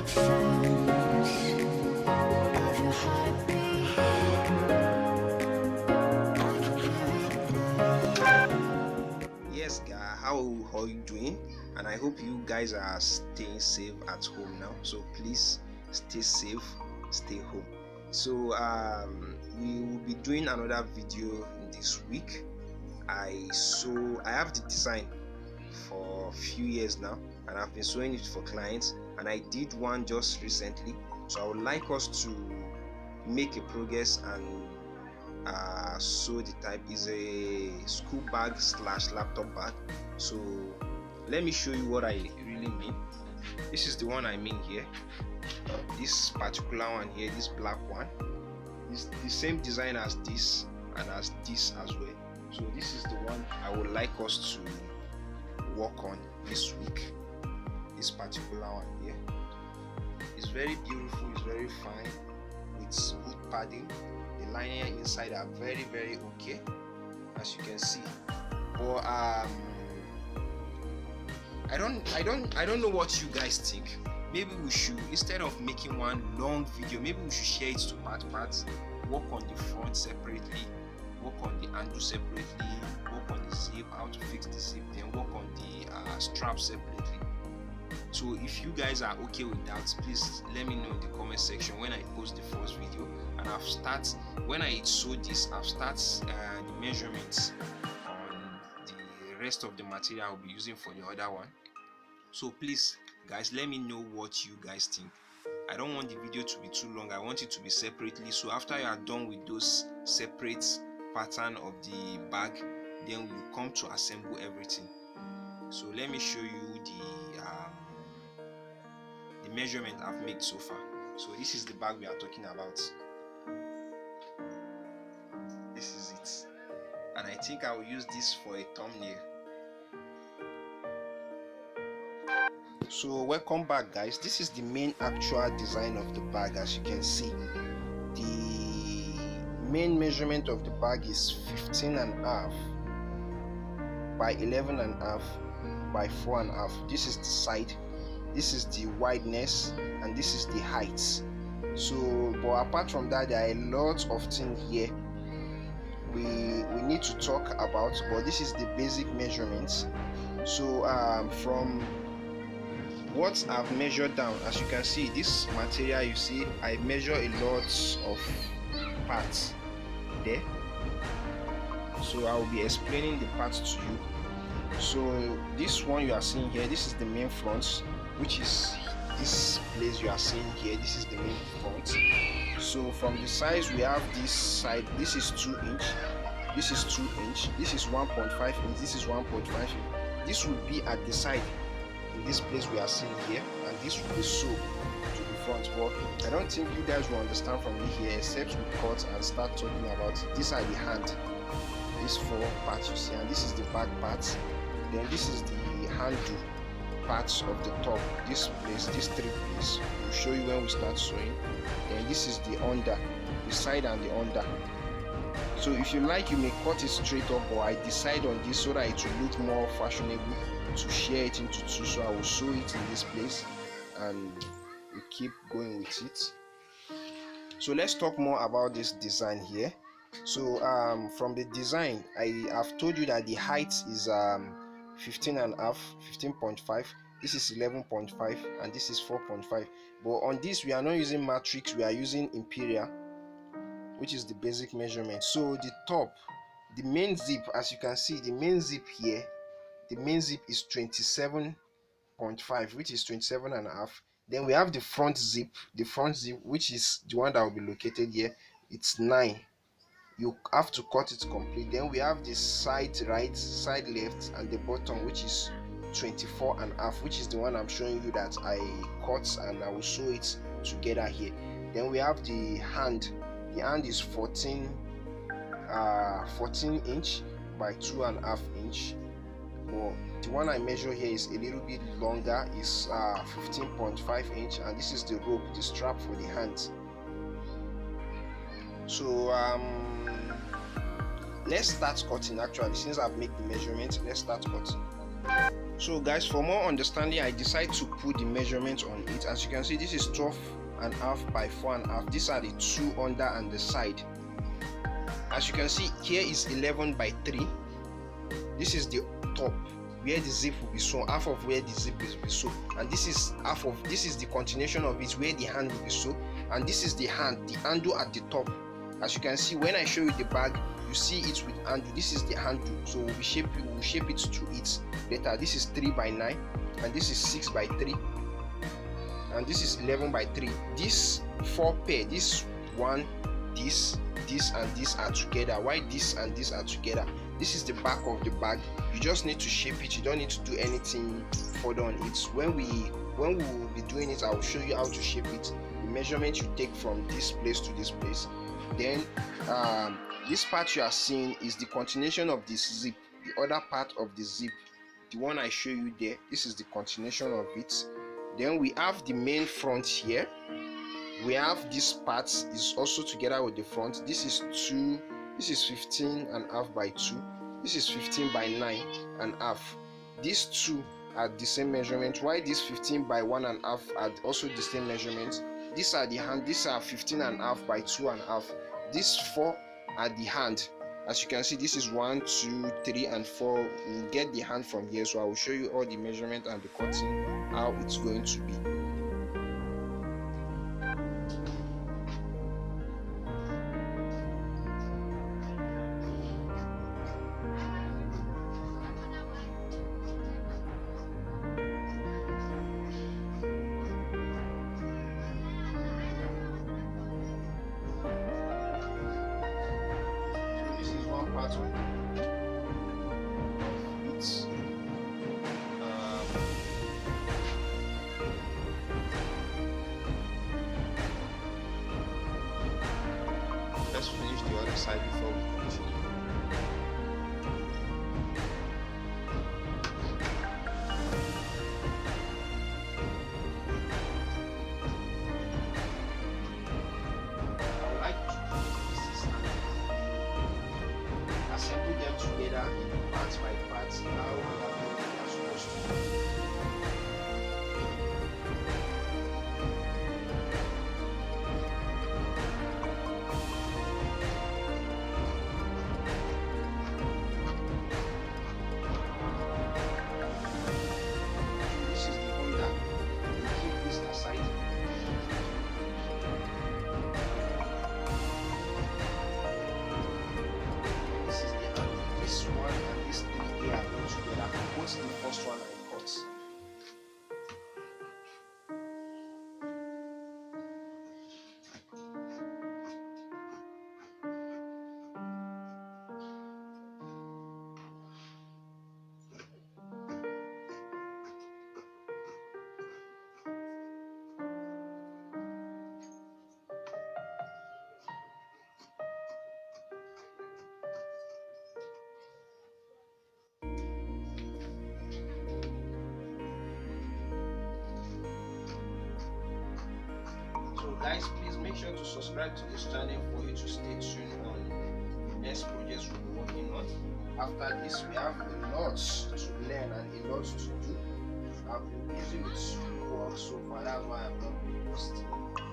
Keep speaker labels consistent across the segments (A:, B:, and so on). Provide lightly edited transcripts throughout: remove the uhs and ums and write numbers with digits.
A: Yes, guys, how you doing? And I hope you guys are staying safe at home now. So please stay safe, stay home. So we will be doing another video in this week. I have the design for a few years now, and I've been sewing it for clients, and I did one just recently. So I would like us to make a progress and sew the type. Is a school bag slash laptop bag. So let me show you what I really mean. This is the one I mean here. This particular one here, this black one, is the same design as this and as this as well. So this is the one I would like us to work on this week. This particular one here, it's very beautiful, it's very fine with smooth padding. The lining inside are very okay, as you can see. But I don't know what you guys think. Maybe we should, instead of making one long video, maybe we should share it to parts. Work on the front separately, work on the handle separately, work on the zip, how to fix the zip, then work on the strap separately. So if you guys are okay with that, please let me know in the comment section when I post the first video. And when I sew this, I've started the measurements on the rest of the material I'll be using for the other one. So please guys, let me know what you guys think. I don't want the video to be too long. I want it to be separately. So after you are done with those separate pattern of the bag, then we'll come to assemble everything. So let me show you the measurement I've made so far. So this is the bag we are talking about. This is it, and I think I will use this for a thumbnail. So welcome back, guys. This is the main actual design of the bag. As you can see, the main measurement of the bag is 15.5 by 11.5 by 4.5. This is the side, this is the wideness, and this is the height. So but apart from that, there are a lot of things here we need to talk about, but this is the basic measurements. So from what I've measured down, as you can see, this material, you see I measure a lot of parts there, so I will be explaining the parts to you. So this one you are seeing here, this is the main front, which is this place you are seeing here. This is the main front. So from the size, we have this side, this is 2 inch, this is 2 inch, this is 1.5 inch, this is 1.5 inch. This will be at the side in this place we are seeing here, and this will be sewed to the front. But I don't think you guys will understand from me here, except we cut and start talking about these are the hand, these 4 parts you see, and this is the back part, then this is the handle parts of the top, this place, these 3 places we'll show you when we start sewing. Then this is the under, the side and the under. So if you like, you may cut it straight up, but I decide on this so that it will look more fashionable to share it into 2. So I will sew it in this place and we keep going with it. So let's talk more about this design here. So from the design, I have told you that the height is 15.5, 15.5, this is 11.5, and this is 4.5. But on this, we are not using matrix, we are using imperial, which is the basic measurement. So the top, the main zip, as you can see, the main zip here, the main zip is 27.5, which is 27.5. Then we have the front zip, which is the one that will be located here, it's 9. You have to cut it complete. Then we have the side right, side left, and the bottom, which is 24.5, which is the one I'm showing you that I cut, and I will sew it together here. Then we have the hand is 14 inch by 2.5 inch. But the one I measure here is a little bit longer, is 15.5 inch, and this is the rope, the strap for the hands. So let's start cutting. Actually, since I've made the measurements, let's start cutting. So guys, for more understanding, I decided to put the measurements on it. As you can see, this is 12.5 by 4.5. These are the two under and the side. As you can see, here is 11 by 3. This is the top where the zip will be sewn, half of where the zip will be sewn, and this is the continuation of it where the hand will be sewn, and this is the handle at the top. As you can see, when I show you the bag, you see it with handle. This is the handle, so we'll shape it to its letter. This is 3 by 9, and this is 6 by 3, and this is 11 by 3. These 4 pair, this one, this and this are together. Why this and this are together? This is the back of the bag. You just need to shape it. You don't need to do anything further on it. When we will be doing it, I will show you how to shape it. The measurement you take from this place to this place. Then this part you are seeing is the continuation of this zip. The other part of the zip, the one I show you there, this is the continuation of it. Then we have the main front here. We have this part is also together with the front. This is 15.5 by 2. This is 15 by 9.5. These two are the same measurement. Why this 15 by 1.5 are also the same measurement? These are the hand. These are 15.5 by 2.5. These 4 are the hand. As you can see, this is 1, 2, 3, and 4. We'll get the hand from here, so I will show you all the measurement and the cutting, how it's going to be. Part of it. Let's finish the other side before we continue. I like to put pieces and assemble them together in parts by parts, how they are supposed to be. The first one I cut. So guys, please make sure to subscribe to this channel for you to stay tuned on the next projects we'll be working on. After this, we have a lot to learn and a lot to do. I've been busy with work so far, that's why I've not been posting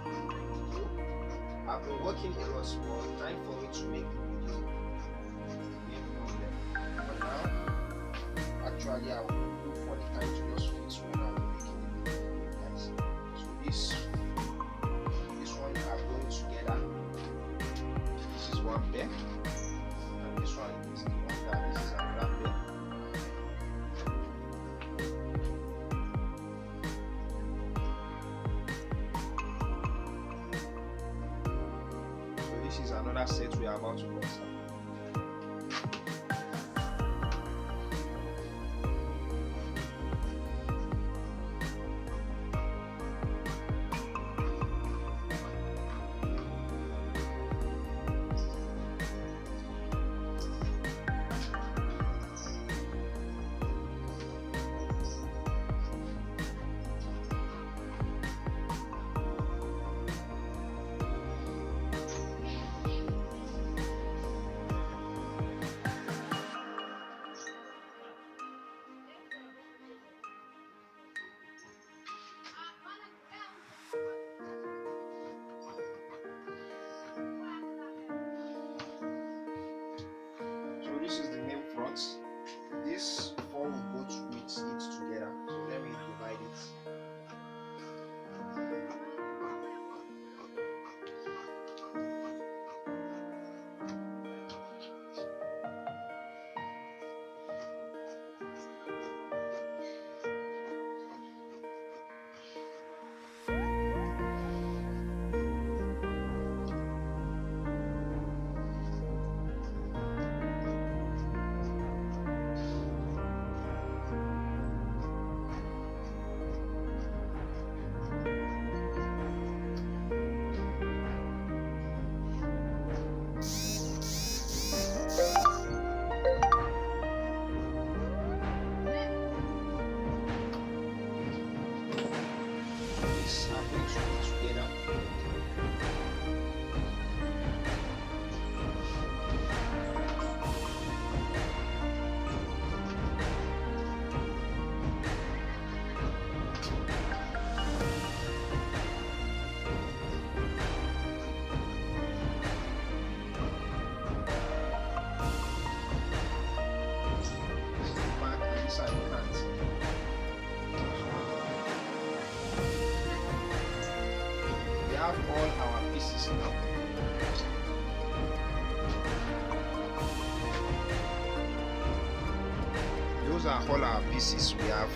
A: video. I've been working a lot, but time for me to make the video be a problem. But now, actually, I will look for the time to just fix when I'm making the video, guys. So this one are going together. This is one pair, and this one is the one that this is another pair. So this is another set we are about to cut. all our pieces now. Those are all our pieces we have.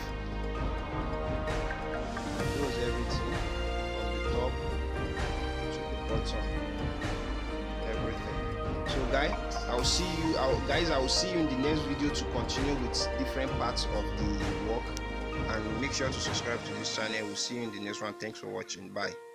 A: Close everything from the top to the bottom, everything. So guys, I will see you in the next video to continue with different parts of the work, and make sure to subscribe to this channel. We'll see you in the next one. Thanks for watching. Bye.